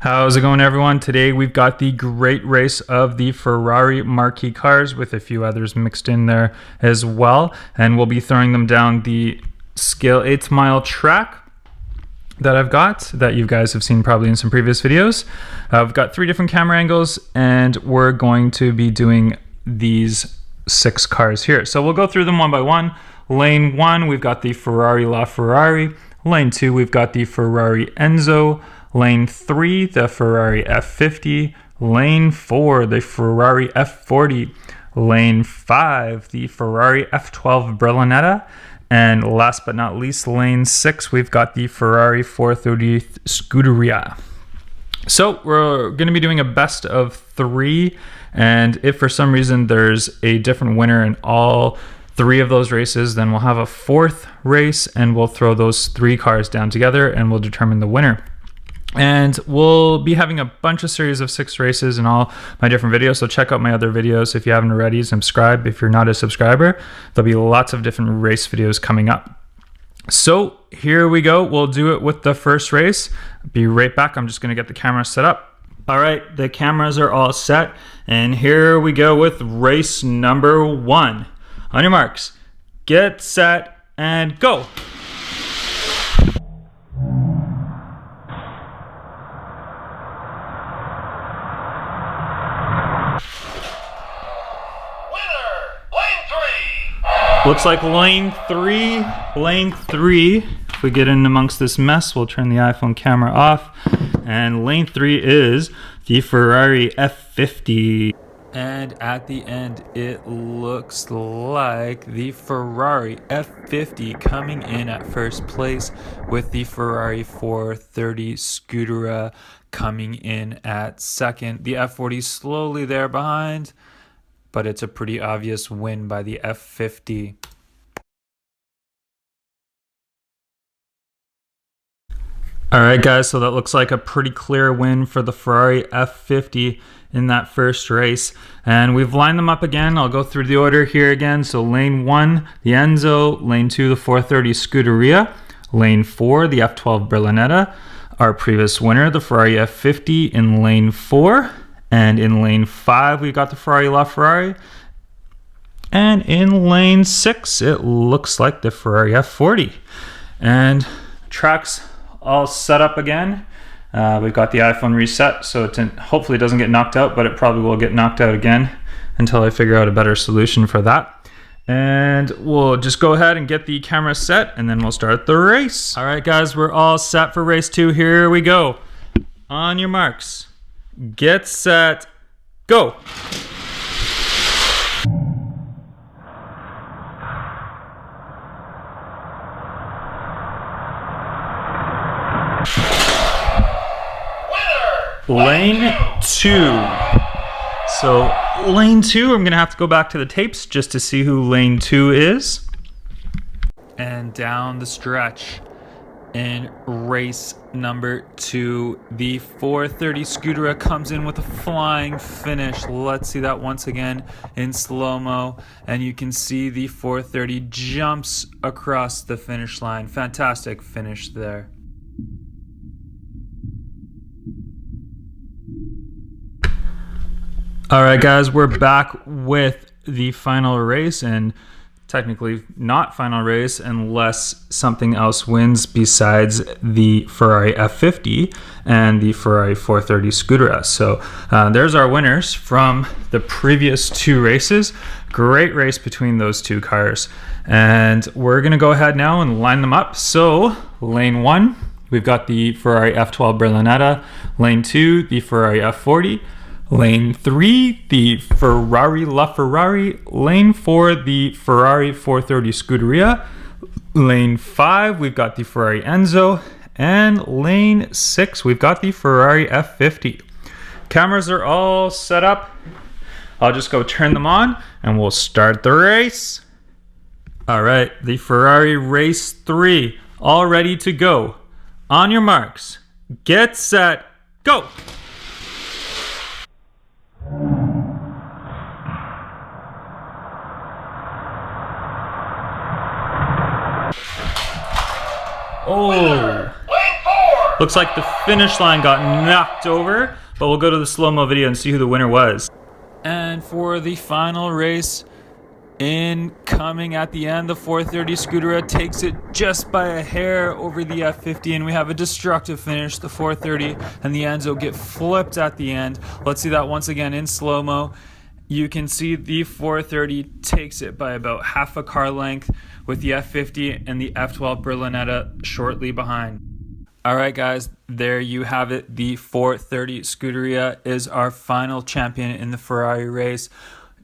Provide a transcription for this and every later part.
How's it going, everyone? Today we've got the great race of the Ferrari marquee cars with a few others mixed in there as well, and we'll be throwing them down the scale 8 mile track that I've got that you guys have seen probably in some previous videos. I've got 3 different camera angles and we're going to be doing these 6 cars here. So we'll go through them one by one. Lane 1, we've got the Ferrari LaFerrari. Lane 2, we've got the Ferrari Enzo. Lane 3, the Ferrari F50. Lane 4, the Ferrari F40. Lane 5, the Ferrari F12 Berlinetta. And last but not least, lane 6, we've got the Ferrari 430 Scuderia. So we're going to be doing a best of 3. And if for some reason there's a different winner in all 3 of those races, then we'll have a 4th race and we'll throw those 3 cars down together and we'll determine the winner. And we'll be having a bunch of series of 6 races in all my different videos, so check out my other videos if you haven't already. Subscribe if you're not a subscriber. There'll be lots of different race videos coming up. So here we go. We'll do it with the first race. Be right back. I'm just going to get the camera set up. All right, the cameras are all set, and here we go with race number 1. On your marks, get set, and go. Looks like lane 3. If we get in amongst this mess, we'll turn the iPhone camera off. And lane 3 is the Ferrari F50. And at the end, it looks like the Ferrari F50 coming in at first place, with the Ferrari 430 Scuderia coming in at second. The F40 slowly there behind, but it's a pretty obvious win by the F50. All right, guys, so that looks like a pretty clear win for the Ferrari F50 in that first race. And we've lined them up again. I'll go through the order here again. So lane 1, the Enzo. Lane 2, the 430 Scuderia. Lane 4, the F12 Berlinetta. Our previous winner, the Ferrari F50 in lane 4. And in lane 5, we got the Ferrari LaFerrari. And in lane 6, it looks like the Ferrari F40. And track's all set up again. We've got the iPhone reset, so it hopefully doesn't get knocked out, but it probably will get knocked out again until I figure out a better solution for that. And we'll just go ahead and get the camera set, and then we'll start the race. All right, guys, we're all set for race 2. Here we go. On your marks. Get set, go. Lane 2. So lane 2, I'm gonna have to go back to the tapes just to see who lane 2 is. And down the stretch in race number 2, the 430 Scuderia comes in with a flying finish. Let's see that once again in slow-mo, and you can see the 430 jumps across the finish line. Fantastic finish there. All right, guys, we're back with the final race, and technically not final race unless something else wins besides the Ferrari F50 and the Ferrari 430 Scuderia. So there's our winners from the previous 2 races. Great race between those 2 cars. And we're going to go ahead now and line them up. So lane 1, we've got the Ferrari F12 Berlinetta. Lane 2, the Ferrari F40. Lane 3, the Ferrari LaFerrari. Lane 4, the Ferrari 430 Scuderia. Lane 5, we've got the Ferrari Enzo. And lane 6, we've got the Ferrari F50. Cameras are all set up. I'll just go turn them on and we'll start the race. All right, the Ferrari race 3, all ready to go. On your marks, get set, go. Oh, Looks like the finish line got knocked over, but we'll go to the slow-mo video and see who the winner was. And for the final race, incoming at the end, the 430 Scuderia takes it just by a hair over the F50, and we have a destructive finish. The 430 and the Enzo get flipped at the end. Let's see that once again in slow-mo. You can see the 430 takes it by about half a car length, with the F50 and the F12 Berlinetta shortly behind. Alright guys, there you have it. The 430 Scuderia is our final champion in the Ferrari race.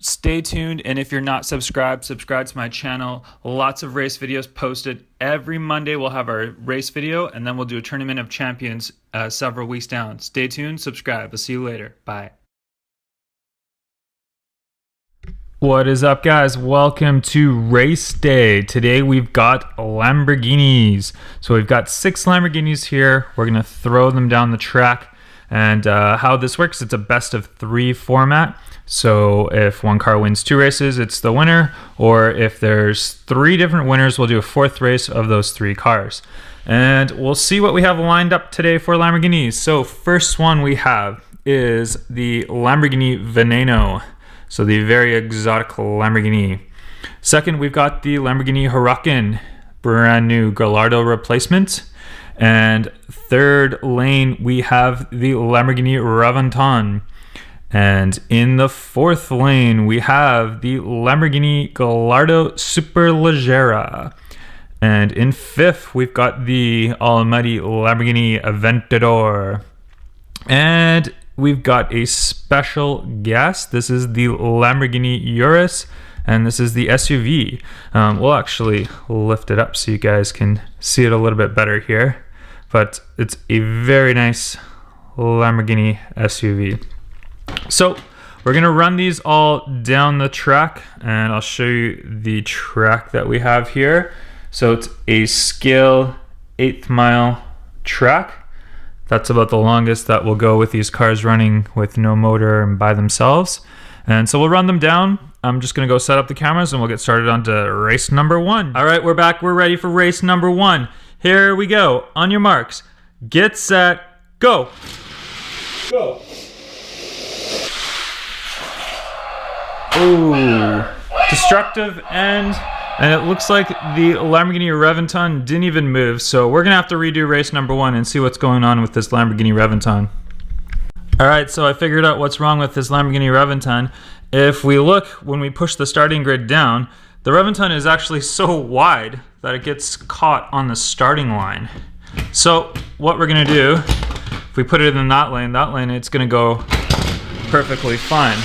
Stay tuned, and if you're not subscribed, subscribe to my channel. Lots of race videos posted. Every Monday we'll have our race video, and then we'll do a tournament of champions several weeks down. Stay tuned, subscribe. I'll see you later. Bye. What is up, guys? Welcome to race day. Today we've got Lamborghinis. So we've got 6 Lamborghinis here. We're gonna throw them down the track. And how this works, it's a best of 3 format. So if one car wins 2 races, it's the winner. Or if there's 3 different winners, we'll do a 4th race of those 3 cars. And we'll see what we have lined up today for Lamborghinis. So first one we have is the Lamborghini Veneno. So the very exotic Lamborghini. Second, we've got the Lamborghini Huracan, brand new Gallardo replacement. And third lane, we have the Lamborghini Raventon. And in the 4th lane, we have the Lamborghini Gallardo Superleggera. And in 5th, we've got the almighty Lamborghini Aventador. And we've got a special guest. This is the Lamborghini Urus, and this is the SUV. We'll actually lift it up so you guys can see it a little bit better here. But it's a very nice Lamborghini SUV. So we're gonna run these all down the track, and I'll show you the track that we have here. So it's a scale 1/8 mile track. That's about the longest that will go with these cars running with no motor and by themselves. And so we'll run them down. I'm just gonna go set up the cameras and we'll get started on to race number 1. All right, we're back. We're ready for race number 1. Here we go. On your marks, get set, go. Go. Ooh, destructive end. And it looks like the Lamborghini Raventon didn't even move, so we're gonna have to redo race number 1 and see what's going on with this Lamborghini Raventon. Alright, so I figured out what's wrong with this Lamborghini Raventon. If we look, when we push the starting grid down, the Raventon is actually so wide that it gets caught on the starting line. So what we're gonna do, if we put it in that lane, it's gonna go perfectly fine.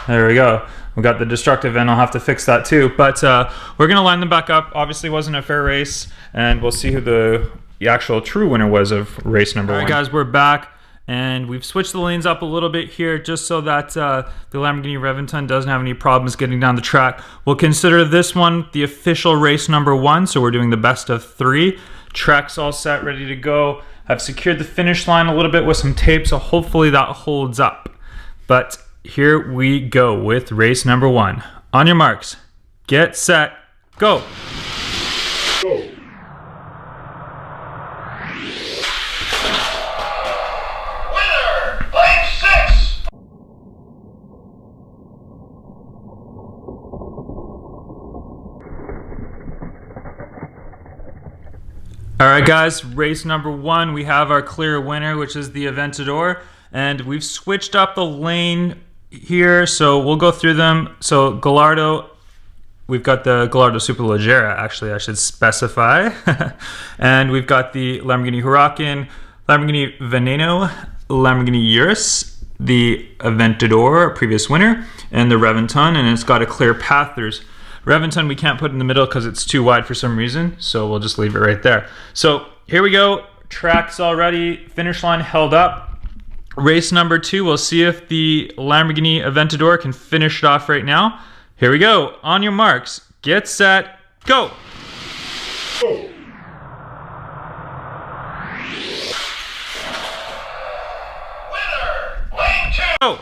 There we go. We got the destructive end. I'll have to fix that too. But we're going to line them back up. Obviously, it wasn't a fair race. And we'll see who the actual true winner was of race number 1. All right, guys, we're back. And we've switched the lanes up a little bit here just so that the Lamborghini Raventon doesn't have any problems getting down the track. We'll consider this one the official race number 1. So we're doing the best of 3. Track's all set, ready to go. I've secured the finish line a little bit with some tape, so hopefully that holds up. But here we go with race number 1. On your marks, get set, go. Go. Winner, lane 6. All right, guys, race number 1. We have our clear winner, which is the Aventador. And we've switched up the lane here, so we'll go through them. So Gallardo, we've got the Gallardo Superleggera, actually I should specify. And we've got the Lamborghini Huracan, Lamborghini Veneno, Lamborghini Urus, the Aventador, previous winner, and the Raventon, and it's got a clear path. There's Raventon we can't put in the middle because it's too wide for some reason, so we'll just leave it right there. So here we go, track's all ready, finish line held up. Race number 2, we'll see if the Lamborghini Aventador can finish it off right now. Here we go. On your marks, get set, go. Go. Winner, lane 2. Go.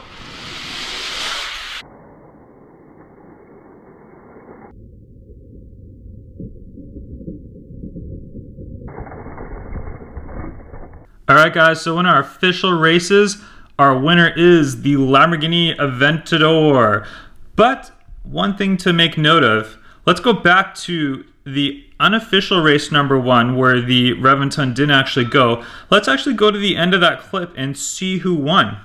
All right, guys, so in our official races, our winner is the Lamborghini Aventador. But one thing to make note of, let's go back to the unofficial race number 1 where the Reventon didn't actually go. Let's actually go to the end of that clip and see who won.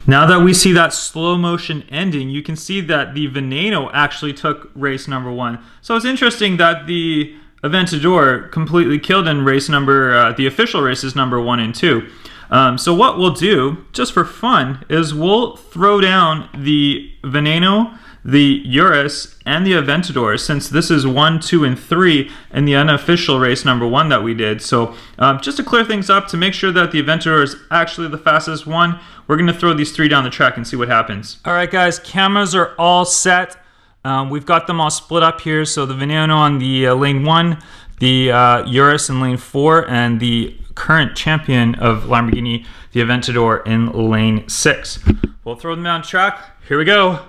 Now that we see that slow motion ending, you can see that the Veneno actually took race number 1. So it's interesting that the Aventador completely killed in race number, the official races number 1 and 2. So what we'll do, just for fun, is we'll throw down the Veneno, the Urus, and the Aventador, since this is 1, 2, and 3 in the unofficial race number 1 that we did. So just to clear things up, to make sure that the Aventador is actually the fastest one, we're going to throw these 3 down the track and see what happens. All right, guys, cameras are all set. We've got them all split up here. So the Veneno on the lane 1, the Urus in lane 4, and the current champion of Lamborghini, the Aventador, in lane 6. We'll throw them down track. Here we go.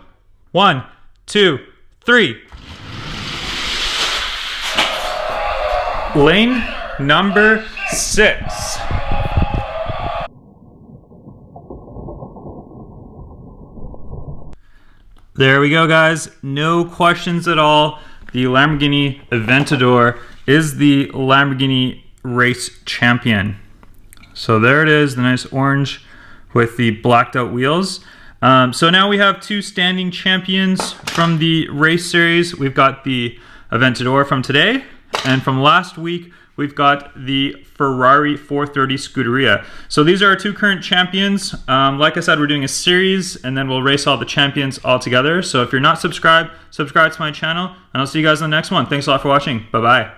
1, 2, 3. Lane number 6. There we go, guys. No questions at all. The Lamborghini Aventador is the Lamborghini race champion. So there it is, the nice orange with the blacked out wheels. So now we have 2 standing champions from the race series. We've got the Aventador from today, and from last week we've got the Ferrari 430 Scuderia. So these are our 2 current champions. Like I said, we're doing a series, and then we'll race all the champions all together. So if you're not subscribed, subscribe to my channel, and I'll see you guys in the next one. Thanks a lot for watching. Bye-bye.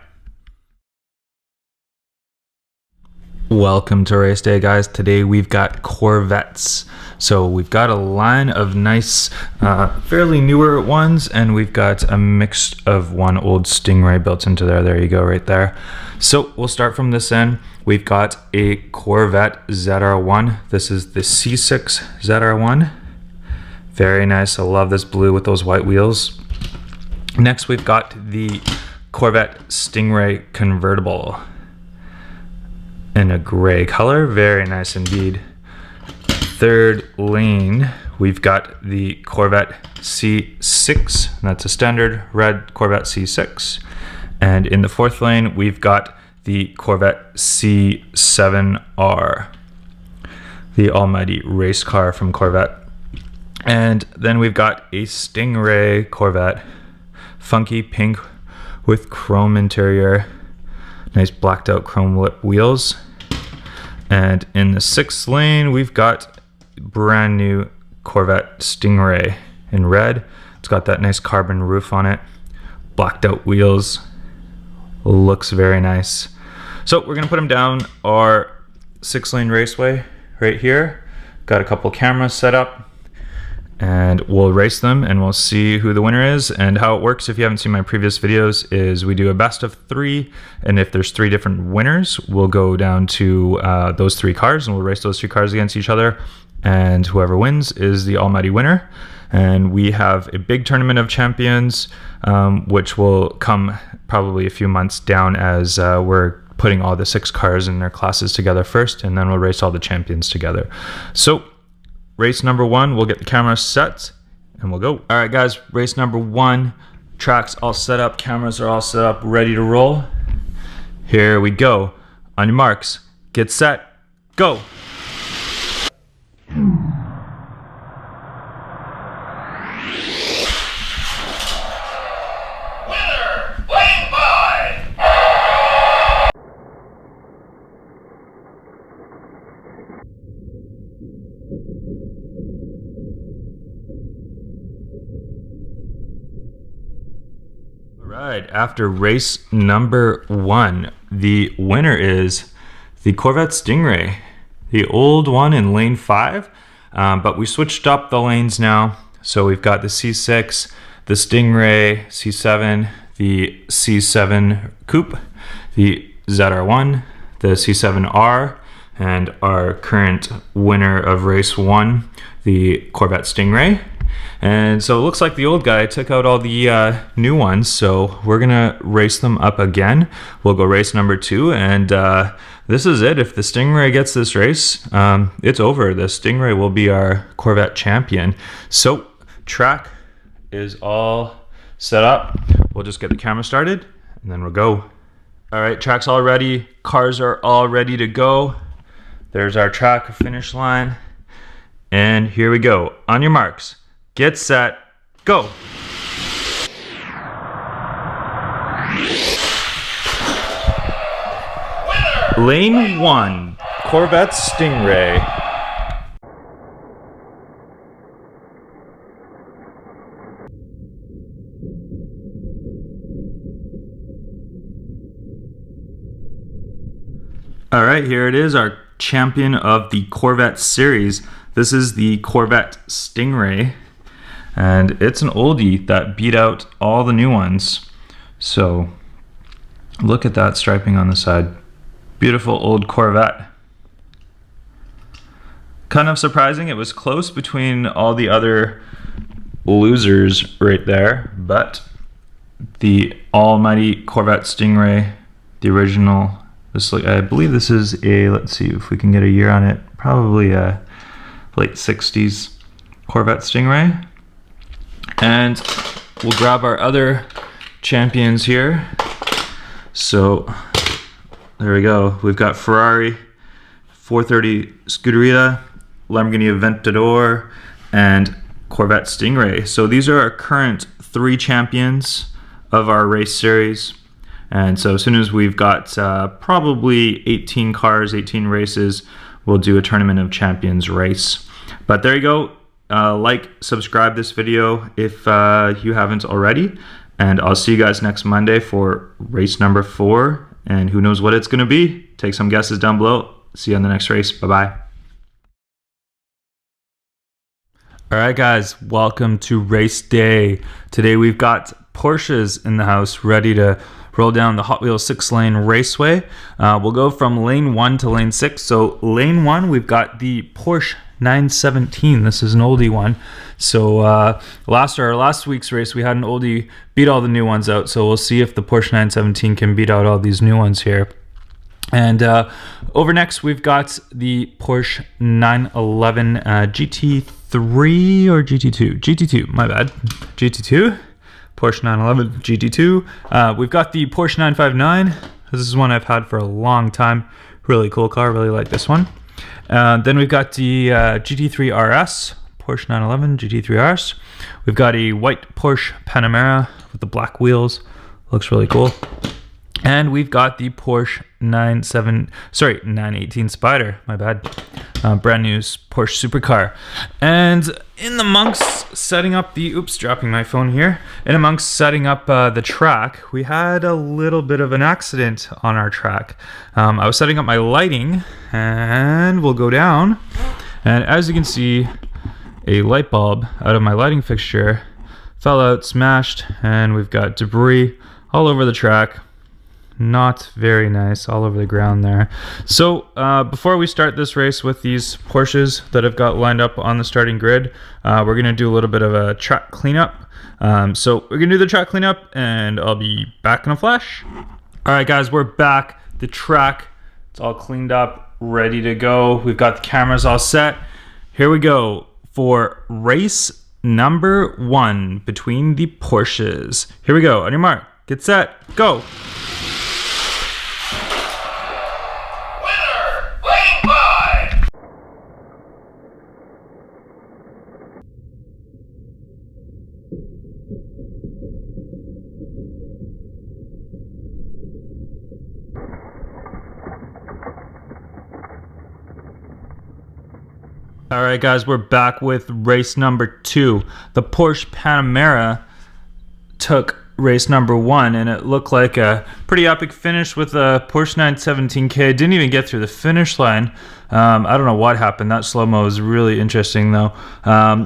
Welcome to race day, guys. Today we've got Corvettes. So we've got a line of nice, fairly newer ones, and we've got a mix of one old Stingray built into there. There you go, right there. So we'll start from this end. We've got a Corvette ZR1. This is the C6 ZR1. Very nice. I love this blue with those white wheels. Next, we've got the Corvette Stingray convertible in a gray color. Very nice indeed. Third lane, we've got the Corvette C6. That's a standard red Corvette C6. And in the fourth lane, we've got the Corvette C7R, the almighty race car from Corvette. And then we've got a Stingray Corvette, funky pink with chrome interior, nice blacked out chrome lip wheels. And in the sixth lane, we've got brand new Corvette Stingray in red. It's got that nice carbon roof on it, blacked out wheels, looks very nice. So we're gonna put them down our 6-lane raceway right here. Got a couple cameras set up, and we'll race them and we'll see who the winner is. And how it works, if you haven't seen my previous videos, is we do a best of 3, and if there's 3 different winners, we'll go down to those 3 cars and we'll race those 3 cars against each other, and whoever wins is the almighty winner. And we have a big tournament of champions, which will come probably a few months down as we're putting all the 6 cars in their classes together first, and then we'll race all the champions together. So race number 1, we'll get the camera set and we'll go. All right, guys, race number 1, tracks all set up, cameras are all set up, ready to roll. Here we go. On your marks, get set, go. Right, after race number 1, the winner is the Corvette Stingray, the old one in lane 5, but we switched up the lanes now. So we've got the C6, the Stingray C7, the C7 Coupe, the ZR1, the C7R, and our current winner of race 1, the Corvette Stingray. And so it looks like the old guy took out all the new ones, so we're gonna race them up again. We'll go race number 2, and this is it. If the Stingray gets this race, it's over. The Stingray will be our Corvette champion. So track is all set up. We'll just get the camera started and then we'll go. All right, track's all ready. Cars are all ready to go. There's our track finish line. And here we go. On your marks, get set, go. Winner! Lane 1, Corvette Stingray. All right, here it is, our champion of the Corvette series. This is the Corvette Stingray, and it's an oldie that beat out all the new ones. So look at that striping on the side. Beautiful old Corvette. Kind of surprising, it was close between all the other losers right there, but the almighty Corvette Stingray, the original. I believe this is a, let's see if we can get a year on it, probably a late 60s Corvette Stingray. And we'll grab our other champions here. So there we go. We've got Ferrari 430 Scuderia, Lamborghini Aventador, and Corvette Stingray. So these are our current 3 champions of our race series. And so as soon as we've got probably 18 cars, 18 races, we'll do a Tournament of Champions race. But there you go. Like, subscribe this video if you haven't already. And I'll see you guys next Monday for race number 4. And who knows what it's going to be. Take some guesses down below. See you on the next race. Bye-bye. All right, guys. Welcome to race day. Today we've got Porsches in the house ready to roll down the Hot Wheels 6-lane raceway. We'll go from lane 1 to lane 6. So lane 1, we've got the Porsche 917. This is an oldie one. So last week's race, we had an oldie beat all the new ones out. So we'll see if the Porsche 917 can beat out all these new ones here. And over next, we've got the Porsche 911 GT3 or GT2? GT2, my bad. GT2. Porsche 911 GT2. We've got the Porsche 959. This is one I've had for a long time. Really cool car. Really like this one. Then we've got the GT3 RS. Porsche 911 GT3 RS. We've got a white Porsche Panamera with the black wheels. Looks really cool. And we've got the Porsche 918 Spider. My bad. Brand new Porsche supercar. And in amongst setting up the, dropping my phone here. In amongst setting up the track, we had a little bit of an accident on our track. I was setting up my lighting, and we'll go down. And as you can see, a light bulb out of my lighting fixture fell out, smashed, and we've got debris all over the track. Not very nice, all over the ground there. So before we start this race with these Porsches that I've got lined up on the starting grid, we're going to do a little bit of a track cleanup. So we're going to do the track cleanup, and I'll be back in a flash. All right, guys, we're back. The track, it's all cleaned up, ready to go. We've got the cameras all set. Here we go for race number 1 between the Porsches. Here we go. On your mark, get set, go. All right, guys, we're back with race number 2. The Porsche Panamera took race number 1, and it looked like a pretty epic finish with a Porsche 917K. Didn't even get through the finish line. I don't know what happened. That slow-mo is really interesting, though.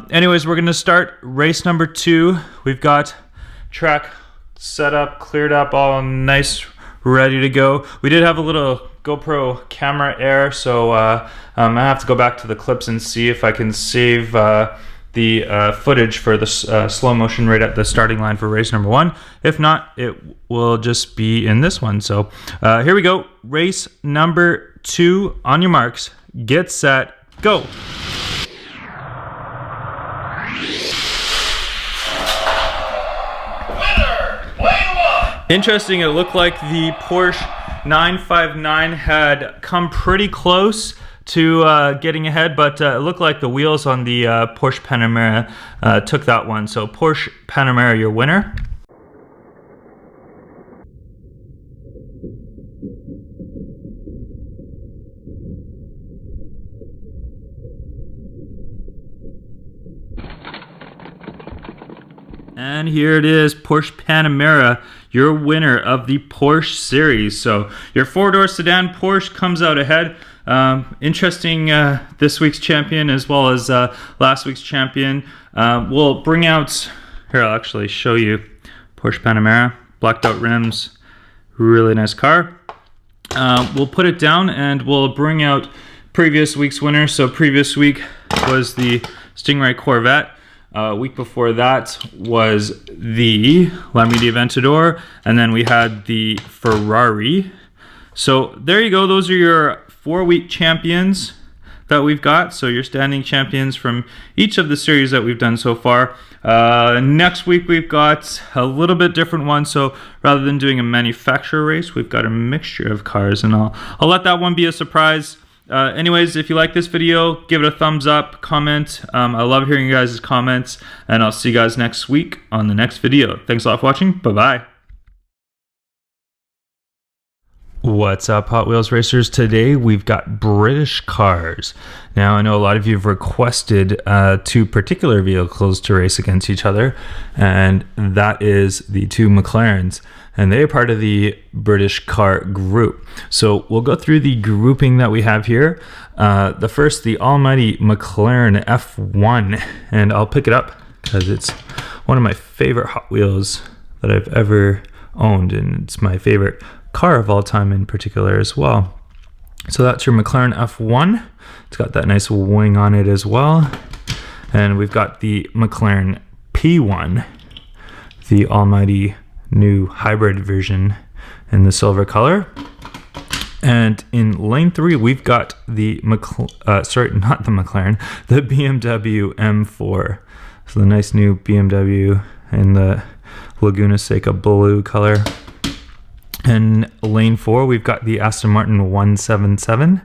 Anyways, we're going to start race number 2. We've got track set up, cleared up, all nice, ready to go. We did have a little GoPro camera error, so I have to go back to the clips and see if I can save the the footage for the slow motion right at the starting line for race number 1. If not, it will just be in this one. So here we go. Race number 2. On your marks, get set, go. Interesting, it looked like the Porsche 959 had come pretty close to getting ahead, but it looked like the wheels on the Porsche Panamera took that one. So Porsche Panamera, your winner. And here it is, Porsche Panamera, your winner of the Porsche series. So your 4-door sedan Porsche comes out ahead. Interesting, this week's champion as well as last week's champion. We'll bring out, here I'll actually show you, Porsche Panamera, blacked out rims, really nice car. We'll put it down and we'll bring out previous week's winner. So previous week was the Stingray Corvette. Week before that was the Lamborghini Aventador, and then we had the Ferrari. So there you go. Those are your 4-week champions that we've got. So your standing champions from each of the series that we've done so far. Next week we've got a little bit different one. So rather than doing a manufacturer race, we've got a mixture of cars, and I'll let that one be a surprise. Anyways, if you like this video, give it a thumbs up, comment. I love hearing you guys' comments, and I'll see you guys next week on the next video. Thanks a lot for watching. Bye-bye. What's up, Hot Wheels racers? Today we've got British cars. Now I know a lot of you have requested 2 particular vehicles to race against each other, and that is the 2 McLarens, and they are part of the British car group. So we'll go through the grouping that we have here. The first, the almighty McLaren F1, and I'll pick it up because it's one of my favorite Hot Wheels that I've ever owned, and it's my favorite car of all time in particular as well. So that's your McLaren F1. It's got that nice wing on it as well. And we've got the McLaren P1, the almighty new hybrid version in the silver color. And in lane 3, we've got the the BMW M4. So the nice new BMW in the Laguna Seca blue color. In lane 4, we've got the Aston Martin 177.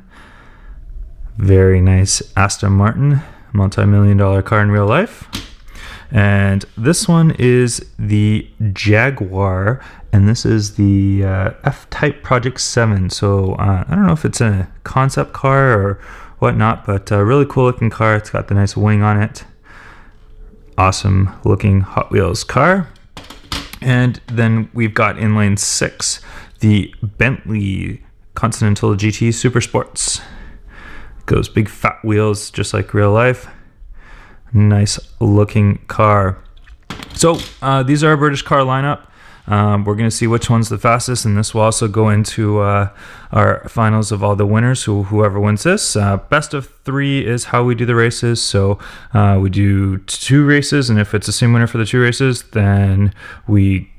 Very nice Aston Martin, multi-million-dollar car in real life. And this one is the Jaguar, and this is the F-Type Project 7. So I don't know if it's a concept car or whatnot, but a really cool looking car. It's got the nice wing on it. Awesome looking Hot Wheels car. And then we've got in lane 6, the Bentley Continental GT Super Sports. Goes big fat wheels, just like real life. Nice looking car. So these are our British car lineup. We're going to see which one's the fastest, and this will also go into our finals of all the winners, whoever wins this. Best of 3 is how we do the races. So we do 2 races, and if it's the same winner for the 2 races, then we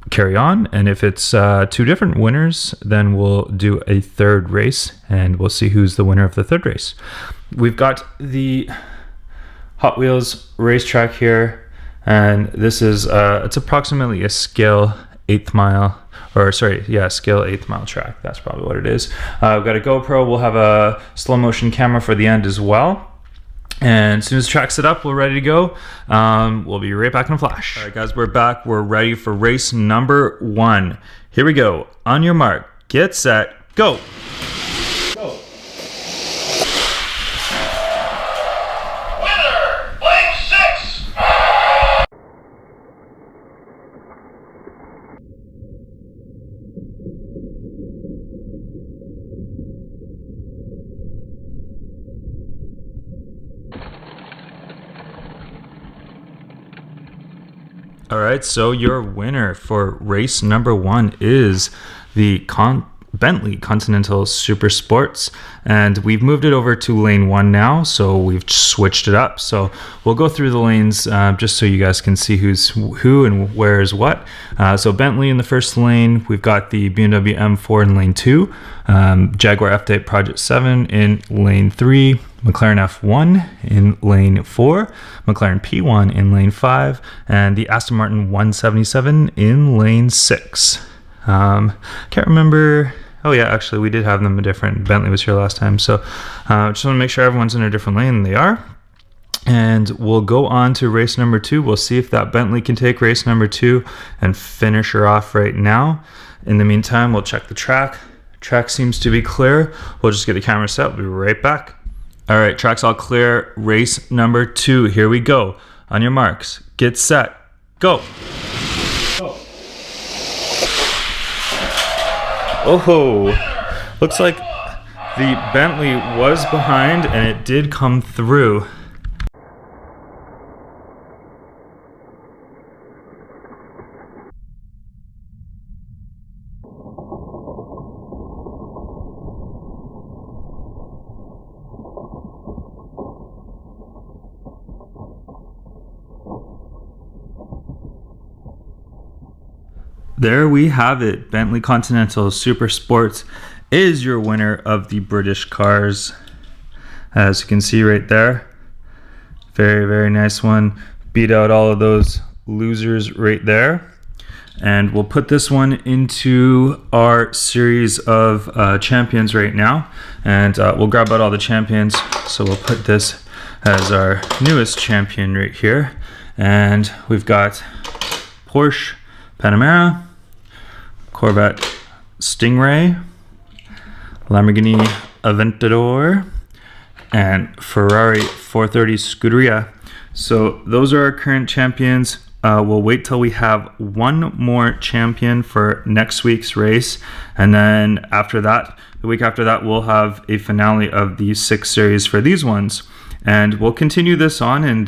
carry on. And if it's 2 different winners, then we'll do a 3rd race, and we'll see who's the winner of the 3rd race. We've got the Hot Wheels racetrack here. And this is it's approximately a scale 8th mile, or sorry, yeah, scale 8th mile track. That's probably what it is. We've got a GoPro. We'll have a slow motion camera for the end as well. And as soon as the track's set up, we're ready to go. We'll be right back in a flash. All right, guys, we're back. We're ready for race number 1. Here we go. On your mark, get set, go. Go. All right, so your winner for race number 1 is the Bentley Continental Super Sports, and we've moved it over to lane 1 now, so we've switched it up. So we'll go through the lanes just so you guys can see who's who and where is what. So Bentley in the first lane, we've got the BMW M4 in lane 2, Jaguar F-Type Project 7 in lane 3, McLaren F1 in lane 4, McLaren P1 in lane 5, and the Aston Martin 177 in lane 6. Can't remember. Oh yeah, actually we did have them a different. Bentley was here last time, so just want to make sure everyone's in a different lane, and they are. And we'll go on to race number 2. We'll see if that Bentley can take race number 2 and finish her off right now. In the meantime, we'll check the track. Track seems to be clear. We'll just get the camera set. We'll be right back. All right, track's all clear. Race number 2. Here we go. On your marks, get set, go. Oh, looks like the Bentley was behind and it did come through. There we have it. Bentley Continental Super Sports is your winner of the British cars. As you can see right there. Very, very nice one. Beat out all of those losers right there. And we'll put this one into our series of champions right now. And we'll grab out all the champions. So we'll put this as our newest champion right here. And we've got Porsche Panamera, Corvette Stingray, Lamborghini Aventador, and Ferrari 430 Scuderia. So those are our current champions. We'll wait till we have one more champion for next week's race, and then after that, the week after that, we'll have a finale of the 6 series for these ones, and we'll continue this on, and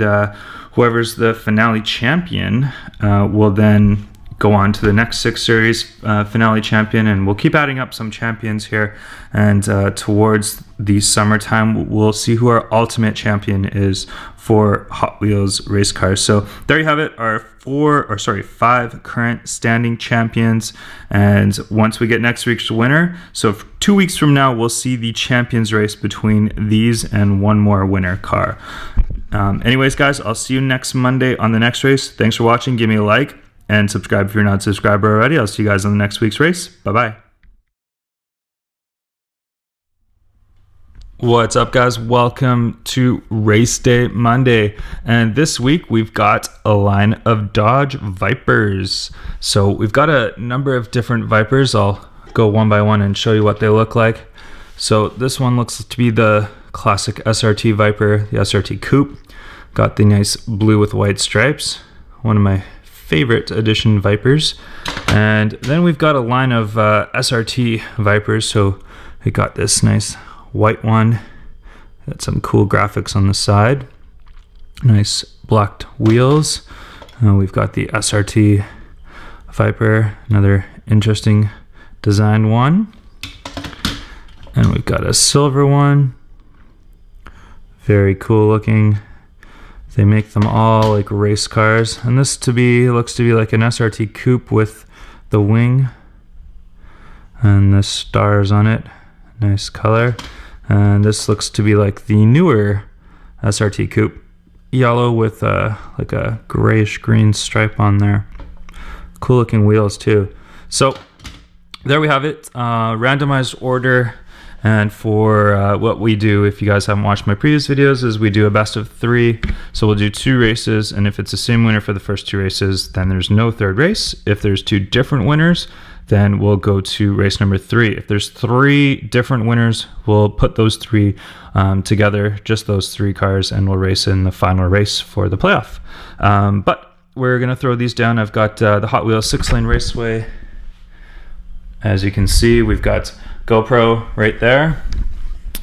whoever's the finale champion will then go on to the next 6 series finale champion, and we'll keep adding up some champions here, and towards the summertime we'll see who our ultimate champion is for Hot Wheels race cars. So there you have it, our 5 current standing champions, and once we get next week's winner, so 2 weeks from now we'll see the champions race between these and one more winner car. Anyways guys, I'll see you next Monday on the next race. Thanks for watching. Give me a like and subscribe if you're not subscribed already. I'll see you guys on the next week's race. Bye-bye. What's up, guys? Welcome to Race Day Monday. And this week we've got a line of Dodge Vipers. So we've got a number of different Vipers. I'll go one by one and show you what they look like. So this one looks to be the classic SRT Viper, the SRT Coupe. Got the nice blue with white stripes. One of my favorite edition Vipers. And then we've got a line of SRT Vipers. So we got this nice white one. Got some cool graphics on the side. Nice blacked wheels. We've got the SRT Viper, another interesting design one. And we've got a silver one. Very cool looking. They make them all like race cars, and this looks to be like an SRT coupe with the wing and the stars on it. Nice color. And this looks to be like the newer SRT coupe, yellow with like a grayish green stripe on there. Cool looking wheels too. So there we have it, randomized order. And for what we do, if you guys haven't watched my previous videos, is we do a best of 3. So we'll do 2 races, and if it's the same winner for the first 2 races, then there's no third race. If there's 2 different winners, then we'll go to race number 3. If there's 3 different winners, we'll put those 3 together, just those 3 cars, and we'll race in the final race for the playoff. But we're gonna throw these down. I've got the Hot Wheels 6-lane raceway. As you can see, we've got GoPro right there,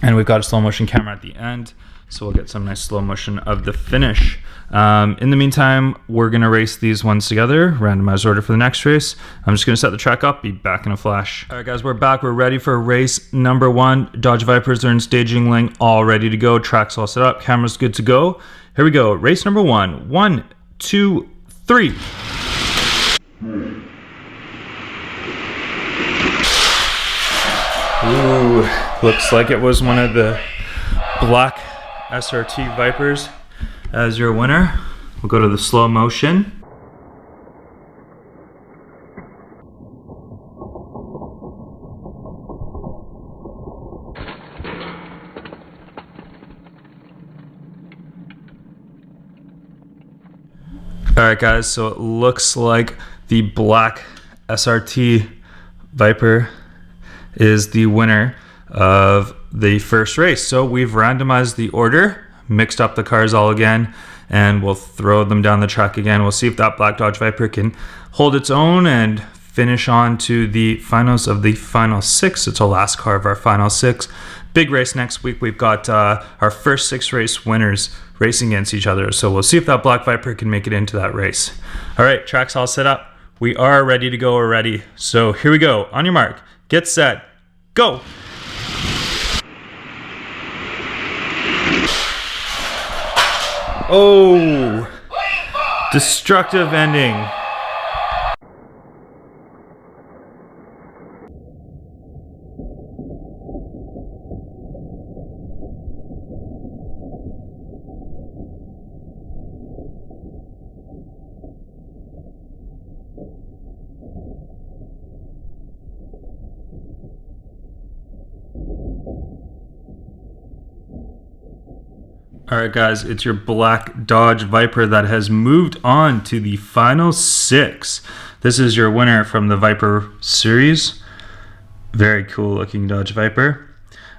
and we've got a slow motion camera at the end. So we'll get some nice slow motion of the finish. In the meantime, we're going to race these ones together, randomized order for the next race. I'm just going to set the track up, be back in a flash. All right, guys, we're back. We're ready for race number 1. Dodge Vipers are in staging lane, all ready to go. Track's all set up, camera's good to go. Here we go, race number 1. 1, 2, 3. Ooh, looks like it was one of the black SRT Vipers as your winner. We'll go to the slow motion. Alright guys, so it looks like the black SRT Viper is the winner of the first race. So we've randomized the order, mixed up the cars all again, and we'll throw them down the track again. We'll see if that black Dodge Viper can hold its own and finish on to the finals of the final 6. It's the last car of our final 6. Big race next week. We've got our first 6 race winners racing against each other. So we'll see if that black Viper can make it into that race. All right, track's all set up. We are ready to go already. So here we go. On your mark, get set, go. Oh, destructive ending. Alright guys, it's your black Dodge Viper that has moved on to the final 6. This is your winner from the Viper series. Very cool looking Dodge Viper.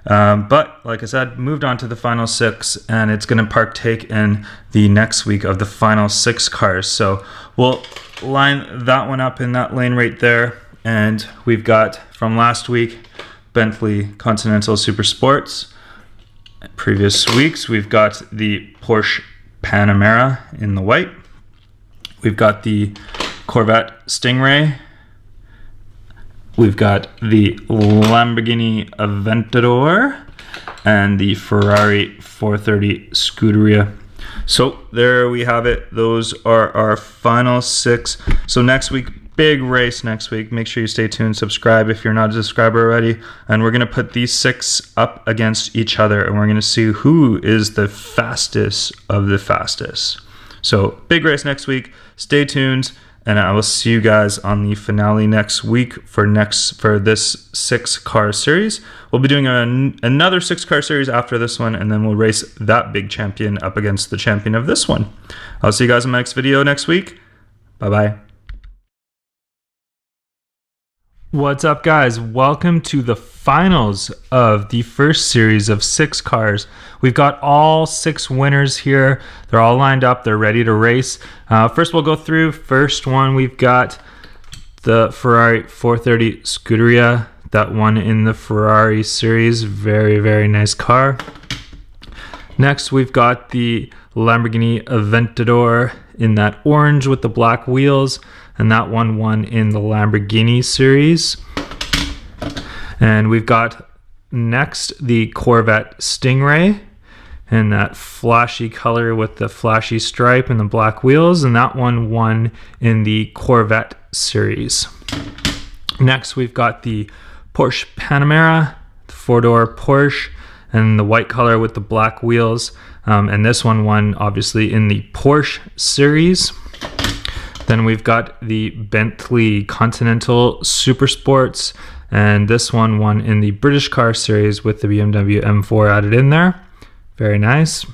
But like I said, moved on to the final 6, and it's going to partake in the next week of the final 6 cars. So we'll line that one up in that lane right there. And we've got from last week, Bentley Continental Super Sports. Previous weeks, we've got the Porsche Panamera in the white. We've got the Corvette Stingray. We've got the Lamborghini Aventador and the Ferrari 430 Scuderia. So there we have it. Those are our final 6. So next week, big race next week. Make sure you stay tuned, subscribe if you're not a subscriber already, and we're going to put these 6 up against each other, and we're going to see who is the fastest of the fastest. So big race next week. Stay tuned, and I will see you guys on the finale next week for this 6 car series. We'll be doing another 6 car series after this one, and then we'll race that big champion up against the champion of this one. I'll see you guys in my next video next week. Bye bye. What's up guys, welcome to the finals of the first series of 6 cars. We've got all 6 winners here. They're all lined up, they're ready to race. First we'll go through. First one, we've got the Ferrari 430 Scuderia, that one in the Ferrari series. Very, very nice car. Next we've got the Lamborghini Aventador in that orange with the black wheels, and that one won in the Lamborghini series. And we've got next the Corvette Stingray in that flashy color with the flashy stripe and the black wheels, and that one won in the Corvette series. Next we've got the Porsche Panamera, the 4-door Porsche, and the white color with the black wheels, and this one won obviously in the Porsche series. Then we've got the Bentley Continental Super Sports, and this one won in the British car series with the BMW M4 added in there. Very nice.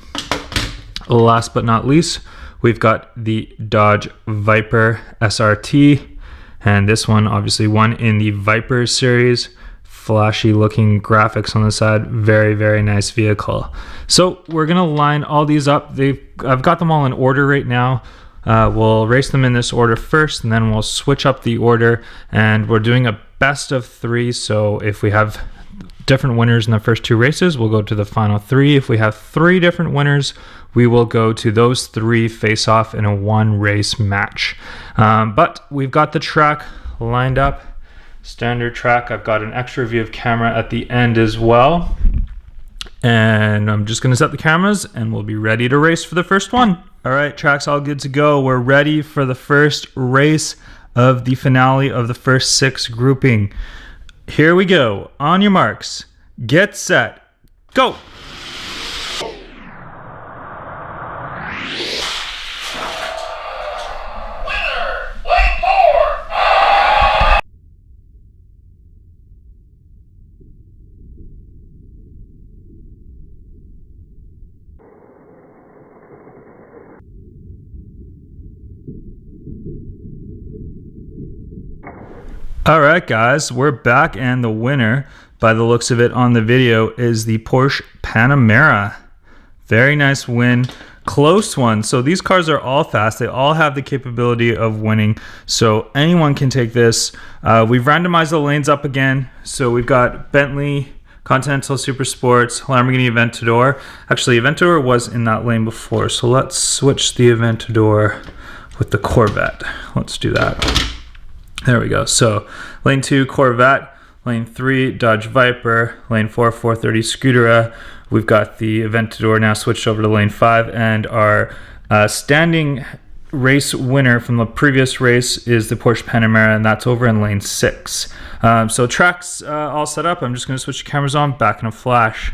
Last but not least, we've got the Dodge Viper SRT, and this one obviously won in the Viper series. Flashy looking graphics on the side. Very, very nice vehicle. So we're gonna line all these up. I've got them all in order right now. We'll race them in this order first, and then we'll switch up the order, and we're doing a best of 3. So if we have different winners in the first 2 races, we'll go to the final 3. If we have 3 different winners, we will go to those 3 face off in a 1 race match. But we've got the track lined up, standard track. I've got an extra view of camera at the end as well. And I'm just going to set the cameras and we'll be ready to race for the first one. All right, track's all good to go. We're ready for the first race of the finale of the first 6 grouping. Here we go. On your marks, get set, go! All right, guys, we're back, and the winner, by the looks of it on the video, is the Porsche Panamera. Very nice win. Close one. So these cars are all fast. They all have the capability of winning. So anyone can take this. We've randomized the lanes up again. So we've got Bentley, Continental Super Sports, Lamborghini Aventador. Actually, Aventador was in that lane before. So let's switch the Aventador with the Corvette. Let's do that. There we go. So lane 2, Corvette. Lane 3, Dodge Viper. Lane 4, 430 Scuderia. We've got the Aventador now switched over to lane 5. And our standing race winner from the previous race is the Porsche Panamera, and that's over in lane 6. So track's all set up. I'm just going to switch the cameras on, back in a flash.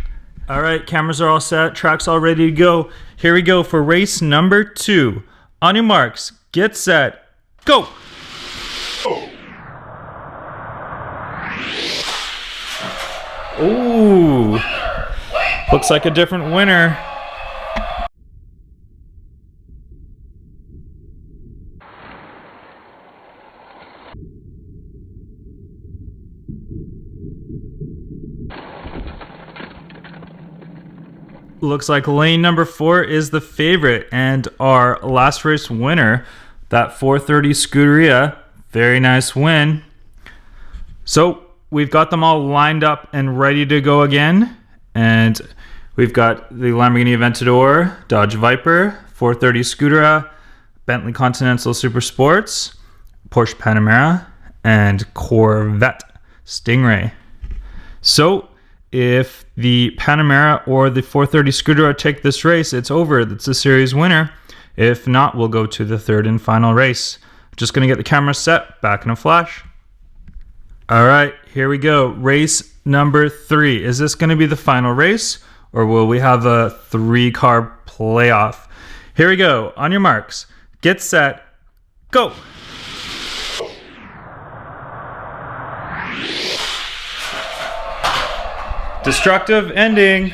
All right, cameras are all set. Track's all ready to go. Here we go for race number 2. On your marks, get set, go! Ooh, looks like a different winner. Looks like lane number 4 is the favorite, and our last race winner, that 430 Scuderia. Very nice win. So we've got them all lined up and ready to go again. And we've got the Lamborghini Aventador, Dodge Viper, 430 Scuderia, Bentley Continental Super Sports, Porsche Panamera, and Corvette Stingray. So if the Panamera or the 430 Scuderia take this race, it's over. It's the series winner. If not, we'll go to the 3rd and final race. Just going to get the camera set, back in a flash. All right, here we go. Race number 3. Is this going to be the final race, or will we have a 3-car playoff? Here we go. On your marks, get set, go! Destructive ending.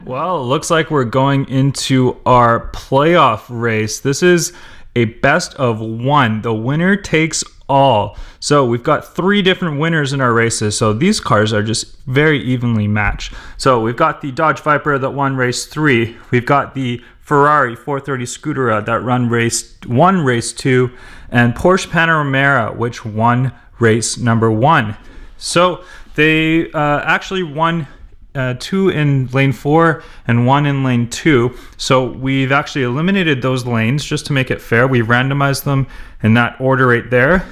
Well, it looks like we're going into our playoff race. This is a best of 1. The winner takes all. So we've got 3 different winners in our races. So these cars are just very evenly matched. So we've got the Dodge Viper that won race 3. We've got the Ferrari 430 Scuderia that won race 2. And Porsche Panamera, which won race number 1. So they actually won 2 in lane 4 and 1 in lane 2. So we've actually eliminated those lanes just to make it fair. We randomized them in that order right there.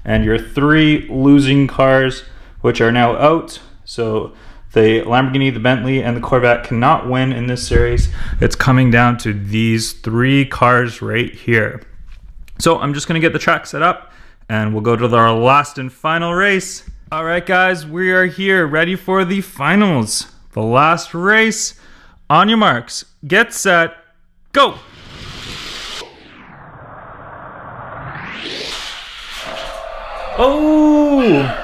And your 3 losing cars, which are now out. So the Lamborghini, the Bentley, and the Corvette cannot win in this series. It's coming down to these 3 cars right here. So I'm just going to get the track set up and we'll go to our last and final race. All right, guys, we are here ready for the finals. The last race. On your marks, get set, go! Oh!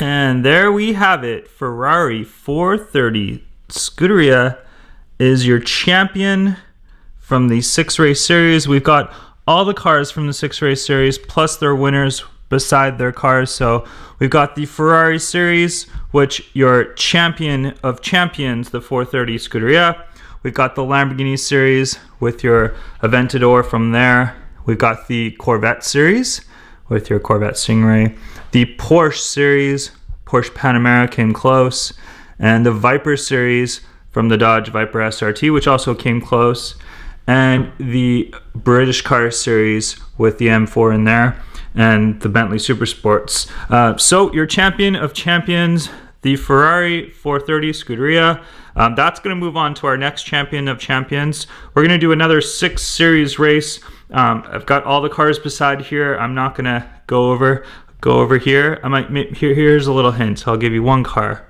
And there we have it. Ferrari 430 Scuderia is your champion from the 6-race series. We've got all the cars from the 6-race series plus their winners beside their cars. So we've got the Ferrari series, which your champion of champions, the 430 Scuderia. We've got the Lamborghini series with your Aventador from there. We've got the Corvette series with your Corvette Stingray. The Porsche series, Porsche Panamera came close. And the Viper series from the Dodge Viper SRT, which also came close. And the British car series with the M4 in there. And the Bentley Super Sports. So your champion of champions, the Ferrari 430 Scuderia. That's going to move on to our next champion of champions. We're going to do another 6 series race. I've got all the cars beside here. I'm not going to go over here. Here's a little hint. I'll give you one car.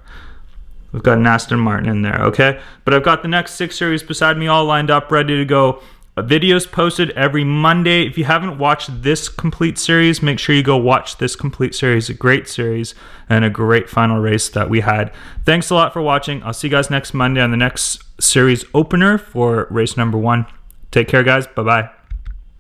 We've got an Aston Martin in there, okay? But I've got the next 6 series beside me all lined up, ready to go. Videos posted every Monday. If you haven't watched this complete series, make sure you go watch this complete series. A great series and a great final race that we had. Thanks a lot for watching. I'll see you guys next Monday on the next series opener for race number 1. Take care, guys. Bye-bye.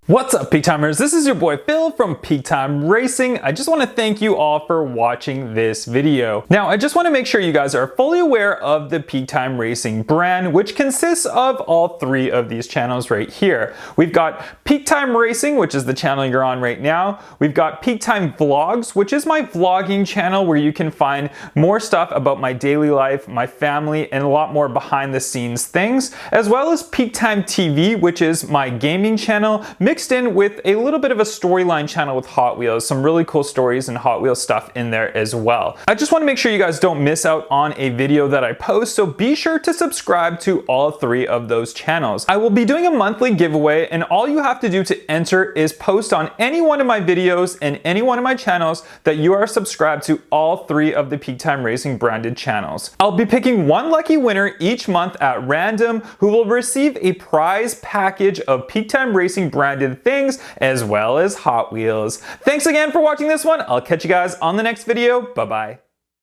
What's up, Peak Timers? This is your boy Phil from Peak Time Racing. I just want to thank you all for watching this video. Now, I just want to make sure you guys are fully aware of the Peak Time Racing brand, which consists of all 3 of these channels right here. We've got Peak Time Racing, which is the channel you're on right now. We've got Peak Time Vlogs, which is my vlogging channel where you can find more stuff about my daily life, my family, and a lot more behind the scenes things, as well as Peak Time TV, which is my gaming channel, mixed in with a little bit of a storyline channel with Hot Wheels, some really cool stories and Hot Wheels stuff in there as well. I just want to make sure you guys don't miss out on a video that I post, so be sure to subscribe to all 3 of those channels. I will be doing a monthly giveaway, and all you have to do to enter is post on any one of my videos and any one of my channels that you are subscribed to all 3 of the Peak Time Racing branded channels. I'll be picking one lucky winner each month at random who will receive a prize package of Peak Time Racing branded things as well as Hot Wheels. Thanks again for watching this one. I'll catch you guys on the next video. Bye-bye.